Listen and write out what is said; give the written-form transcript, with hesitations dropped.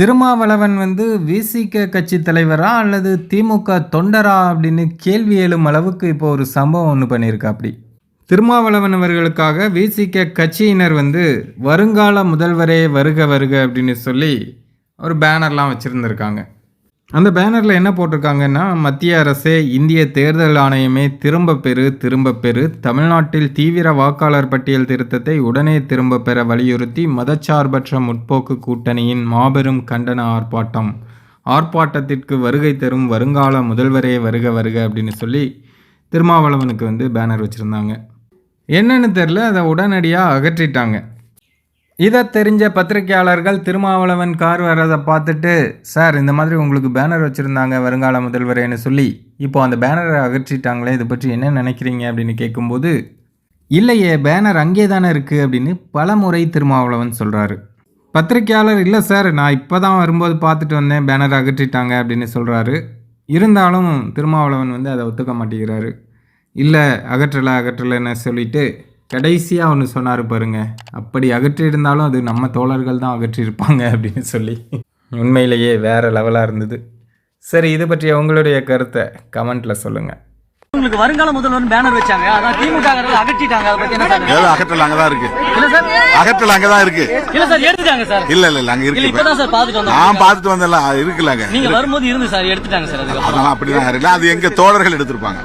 திருமாவளவன் வந்து விசிக கட்சி தலைவரா அல்லது திமுக தொண்டரா அப்படின்னு கேள்வி எழும் அளவுக்கு இப்போ ஒரு சம்பவம் ஒன்று பண்ணியிருக்காப்படி. திருமாவளவன் அவர்களுக்காக விசிக கட்சியினர் வந்து வருங்கால முதல்வரே வருக வருக அப்படின்னு சொல்லி ஒரு பேனர்லாம் வச்சுருந்துருக்காங்க. அந்த பேனரில் என்ன போட்டிருக்காங்கன்னா, மத்திய அரசே, இந்திய தேர்தல் ஆணையமே திரும்ப பெறு, தமிழ்நாட்டில் தீவிர வாக்காளர் பட்டியல் திருத்தத்தை உடனே திரும்ப பெற வலியுறுத்தி மதச்சார்பற்ற முற்போக்கு கூட்டணியின் மாபெரும் கண்டன ஆர்ப்பாட்டத்திற்கு வருகை தரும் வருங்கால முதல்வரே வருக வருக அப்படின்னு சொல்லி திருமாவளவனுக்கு வந்து பேனர் வச்சுருந்தாங்க. என்னன்னு தெரில, அதை உடனடியாக அகற்றிட்டாங்க. இதை தெரிஞ்ச பத்திரிகையாளர்கள் திருமாவளவன் கார் வர்றதை பார்த்துட்டு, சார் இந்த மாதிரி உங்களுக்கு பேனர் வச்சுருந்தாங்க வருங்கால முதல்வரேன்னு சொல்லி, இப்போ அந்த பேனரை அகற்றிட்டாங்களே, இதை பற்றி என்ன நினைக்கிறீங்க அப்படின்னு கேட்கும்போது, இல்லையே பேனர் அங்கே தானே இருக்குது அப்படின்னு பல முறை திருமாவளவன் சொல்கிறாரு. பத்திரிகையாளர், இல்லை சார் நான் இப்போ தான் வரும்போது பார்த்துட்டு வந்தேன், பேனர் அகற்றிட்டாங்க அப்படின்னு சொல்கிறாரு. இருந்தாலும் திருமாவளவன் வந்து அதை ஒத்துக்க மாட்டேங்கிறாரு. இல்லை அகற்றலைன்னு சொல்லிட்டு கடைசியாக ஒன்று சொன்னார் பாருங்க, அப்படி அகற்றியிருந்தாலும் அது நம்ம தோழர்கள் தான் அகற்றியிருப்பாங்க அப்படின்னு சொல்லி உண்மையிலேயே வேறு லெவலாக இருந்தது. சரி, இது பற்றிய உங்களுடைய கருத்தை கமெண்ட்டில் சொல்லுங்கள். உங்களுக்கு வருங்கால முதல்வர் பேனர் வச்சாங்க, அதான் திமுக அகற்றிட்டாங்க. அதை பத்தி என்ன சார்? அகற்றல் அங்கதான் இருக்கு. இல்ல சார், அகற்றல் அங்கதான் இருக்கு. இல்ல சார், எடுத்துட்டாங்க சார். இல்ல அங்க இருக்கு. இப்பதான் சார் பாத்துட்டு வந்தோம். நான் பாத்துட்டு வந்தேன்ல, இருக்குல்ல. நீங்க வரும்போது இருந்து சார், எடுத்துட்டாங்க சார். அதெல்லாம் அப்படிதான் இருக்கு. அது எங்க தோழர்கள் எடுத்திருப்பாங்க.